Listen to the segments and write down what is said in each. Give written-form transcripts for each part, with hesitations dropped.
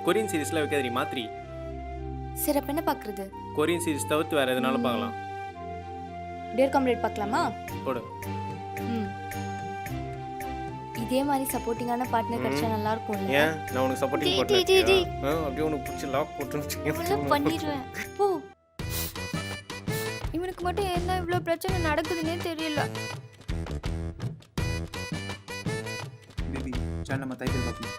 Korean சீரிஸ்லாம் வைக்காதீ மாத்திரி. சரி அப்ப என்ன பார்க்குறது? கொரியன் சீரிஸ் தவிர்த்து வேறு எதுனாலும் பார்க்கலாம். டியர் காம்ரேட் பார்க்கலாமா? போடு. இதே மாதிரி சப்போர்ட்டிங்கான பார்ட்னர் கிடைச்சா நல்லா இருக்கும்ல. ஏன் நான் உனக்கு சப்போர்ட்டிங் பண்ணுறேன். அப்படியே உனக்கு பிடிச்சி லாக் போட்டு பண்ணிடுவேன். போ. இவனுக்கு மட்டும் என்ன இவ்வளோ பிரச்சனை நடக்குதுன்னே தெரியல. பேபி சார் நம்ம டைட்டில் பார்க்கலாம்.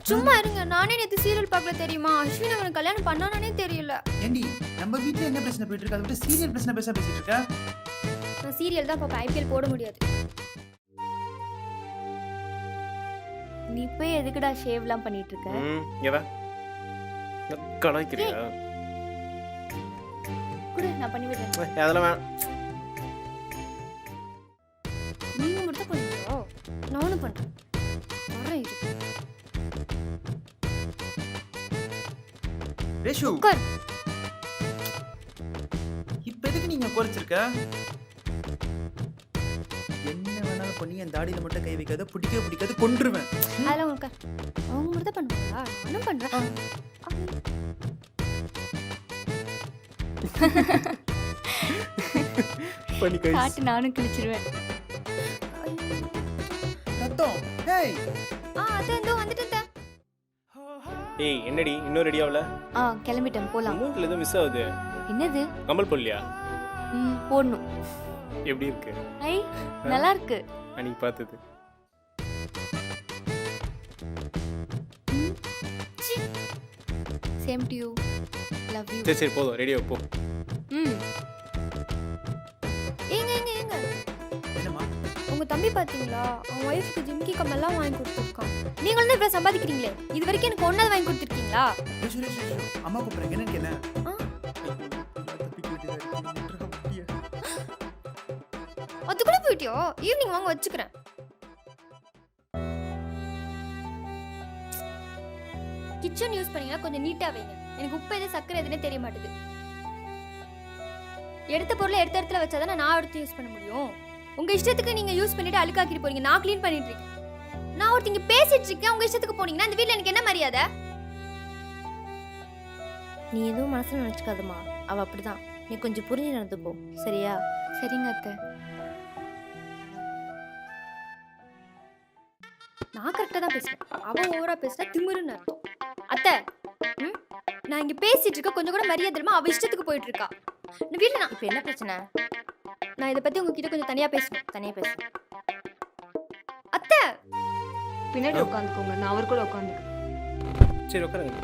சும்மா இருங்க, நானே நேற்று சீரியல் பார்க்கல தெரியுமா? அஸ்வின் அவனுக்கு கல்யாணம் பண்ணானே தெரியல. ஏண்டி நம்ம வீட்டில் என்ன பிரச்சனை போயிட்டு இருக்கு? அதை விட்டு சீரியல் பிரச்சனை பேசிட்டு இருக்க. நான் சீரியல் தான் பார்ப்பேன், ஐபிஎல் போட முடியாது. நீ போய் எதுக்குடா ஷேவ்லாம் பண்ணிட்டு இருக்க? ஏவா கணக்கிறியா? குடு நான் பண்ணி விடுறேன். அதெல்லாம் வேணாம். நீங்க மட்டும் பண்ணுறீங்களோ? நானும் பண்ணுறேன். வரேன் இது. ரேஷு உட்கார். இப்போ எதுக்கு நீங்க குறைச்சிருக்க? என்ன வேணாலும் பண்ணி என் தாடியில மட்டும் கை வைக்காத, பிடிக்காது கொன்றுவேன். அதெல்லாம் உட்கார். அவங்க மட்டும் தான் பண்ணுவாங்களா? நானும் பண்ணுறேன். பண்ணி கை காட்டு நானும் கிழிச்சிருவேன். ரத்தம். ஹேய் அதான் இதோ வந்துட்டேன். ஏய் என்னடி இன்னும் ரெடி ஆகல? கிளம்பிட்டேன் போலாம். அமௌண்ட்ல ஏதோ மிஸ் ஆகுது. என்னது? கமல் போடலையா? போடணும். எப்படி இருக்கு? ஐ நல்லா இருக்கு. அன்னைக்கு பார்த்தது. Same to you. Love you. சரி போதும் ரெடியா போ. ஏங்க என்னம்மா? உங்க தம்பி பாத்தீங்களா? அவன் ஒய்ஃப்க்கு ஜிம்கி கம்மெல்லாம் வாங்கி கொடுத்துருக்கான். நீங்களும் தான் இவ்வளவு சம்பாதிக்கிறீங்களே, இது வரைக்கும் எனக்கு ஒன்னாவது வாங்கி கொடுத்துருக்கீங்களா? ரேஷு அம்மா கூப்பிடுறேன். என்னன்னு என்ன? அதுக்குள்ள போயிட்டியோ? ஈவினிங் வாங்க வச்சுக்கிறேன். கிச்சன் யூஸ் பண்ணீங்கன்னா கொஞ்சம் நீட்டா வைங்க. எனக்கு உப்பு எது சக்கரை எதுனே தெரிய மாட்டேது. எடுத்த பொருளை எடுத்த இடத்துல வச்சாதானே நான் எடுத்து யூஸ் பண்ண முடியும். உங்க இஷ்டத்துக்கு நீங்க யூஸ் பண்ணிட்டு அழுக்காக்கிட்டு போறீங்க, நான் க்ளீன் பண்ணிட்டு இருக்கேன். நான் ஒருத்தங்க பேசிட்டு இருக்கேன், உங்க இஷ்டத்துக்கு போனீங்கன்னா இந்த வீட்ல எனக்கு என்ன மரியாதை? நீ எதுவும் மனசுல நினைச்சுக்காதம்மா, அவ அப்படிதான். நீ கொஞ்சம் புரிஞ்சு நடந்துப்போ சரியா? சரிங்க அத்தை. நான் கரெக்டா தான் பேசுறேன், அவன் ஓவரா பேசுறா திமிருன்னு அர்த்தம். அத்தை நான் இங்க பேசிட்டு இருக்க, கொஞ்சம் கூட மரியாதை தெரியுமா? அவ இஷ்டத்துக்கு போயிட்டு இருக்கா. இந்த வீட்ல நான் இப்போ என்ன பிரச்சனை? நான் இதை பத்தி உங்ககிட்ட கொஞ்சம் தனியா பேசணும். தனியா பேசு. அத்தை பின்னாடி உட்காந்துக்கோங்க, நான் அவர் கூட உட்காந்து. சரி உட்காருங்க.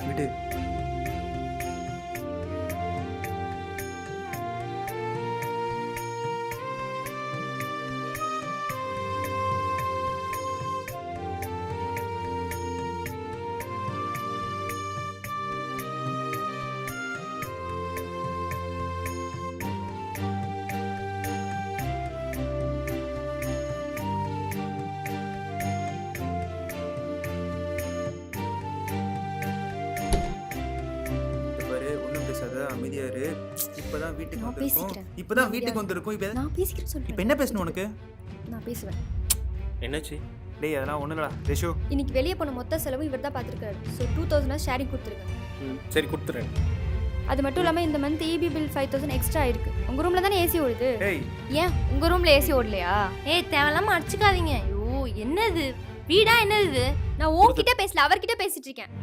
விடு. அமைதியாரு. இப்பதான் வீட்டுக்கு வந்திருக்கோம். நான் பேசிக்கிறேன் இப்போ சொல்றேன். என்ன பேசணும் உனக்கு? நான் பேசுவேன். என்னாச்சு? டேய் அதெல்லாம் ஒண்ணும் இல்லடா ரேஷு. இன்னைக்கு வெளியே போன மொத்த செலவு இவர் தான் பார்த்துருக்காரு. ஸோ 2000 ஷேரிங் கொடுத்துருக்கேன். சரி கொடுத்துறேன். அது மட்டும் இல்லாமல் இந்த மந்த் இபி பில் 5000 எக்ஸ்ட்ரா இருக்கு. உங்க ரூம்ல தானே ஏசி ஓடுது. டேய் ஏன் உங்க ரூம்ல ஏசி ஓடலையா? ஏய் தேவையில்லாம அடிச்சுக்காதீங்க. ஐயோ என்னது வீடா என்னது? நான் உன்கிட்ட பேசல, அவர்கிட்ட பேசிட்டு இருக்கேன்.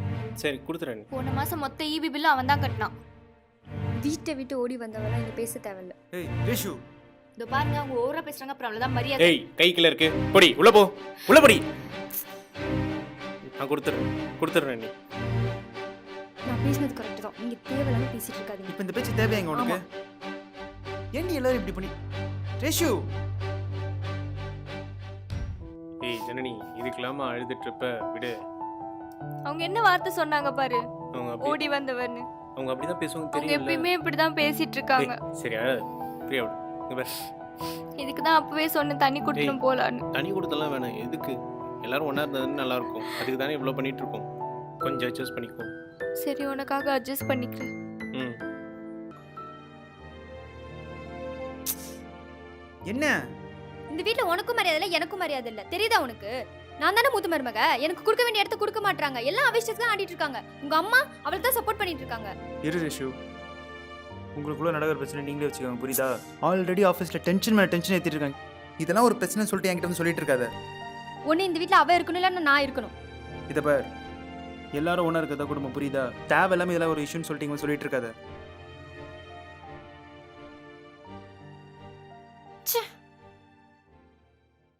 சரி கொடுத்துறேன். போன மாசம் மொத்த ஈபி பில் அவன் தான் கட்டினான். வீட்டை விட்டு ஓடி வந்தவெல்லாம் இங்க பேச தேவையில்ல. ஏய் ரேஷு இதோ பாருங்க அவங்க ஓவரா பேசுறாங்க, அப்புறம் அவ்வளவுதான் மரியாதை. ஏய் கை கீழ இருக்கு, பொடி உள்ள போ, உள்ள பொடி. நான் கொடுத்துறேன். நீ நான் பேசினது கரெக்ட் தான். நீங்க தேவையில்லாம பேசிட்டு இருக்காதீங்க. இப்போ இந்த பேச்சு தேவையாங்க உனக்கு? ஏன்டி எல்லாரும் இப்படி பண்ணி? ரேஷு ஏய் ஜனனி இதுக்கெல்லாமா அழுதுட்டு இருப்ப, விடு. அவங்க என்ன வார்த்தை சொன்னாங்க பாரு, அவங்க ஓடி வந்தவர்னு. அவங்க அப்படிதான் பேசுவாங்க அவங்க தெரியும். எப்பயுமே இப்படிதான் பேசிட்டு இருக்காங்க. சரி அழாத, ஃப்ரீயா விடு. இங்க பாரு, இதுக்கு தான் அப்பவே சொன்ன தண்ணி குடிக்கணும் போலான்னு. தண்ணி கொடுத்தலாம் வேணாம். எதுக்கு? எல்லாரும் ஒன்றா இருந்ததுன்னு நல்லா இருக்கும். அதுக்கு தானே இவ்வளோ பண்ணிட்டு இருக்கோம். கொஞ்சம் அட்ஜஸ்ட் பண்ணிக்கோ. சரி உனக்காக அட்ஜஸ்ட் பண்ணிக்கிறேன். என்ன இந்த வீட்ல உனக்கும் மரியாதை இல்லை எனக்கும் மரியாதை இல்லை தெரியுதா உனக்கு? நான் தானே மூத்த மருமக, எனக்கு கொடுக்க வேண்டிய இடத்த கொடுக்க மாட்டாங்க, எல்லாம் அவசியத்துக்கு தான் ஆடிட்டு இருக்காங்க. உங்க அம்மா அவளுக்கு தான் சப்போர்ட் பண்ணிட்டு இருக்காங்க. இரு ரேஷு, உங்களுக்குள்ள நடக்கிற பிரச்சனை நீங்களே வச்சுக்கோங்க, புரியுதா? ஆல்ரெடி ஆஃபீஸில் டென்ஷன் மேலே டென்ஷன் ஏற்றிட்டு இருக்காங்க. இதெல்லாம் ஒரு பிரச்சனை சொல்லிட்டு என்கிட்ட வந்து சொல்லிட்டு இருக்காத. ஒன்று இந்த வீட்ல அவ இருக்கணும், இல்லைன்னா நான் இருக்கணும். இதை பார், எல்லாரும் ஒன்றா இருக்கிறதா குடும்பம், புரியுதா? தேவையில்லாமல் இதெல்லாம் ஒரு இஷ்யூன்னு சொல்லிட்டு இங்க சொல்லிட்டு இருக்காத.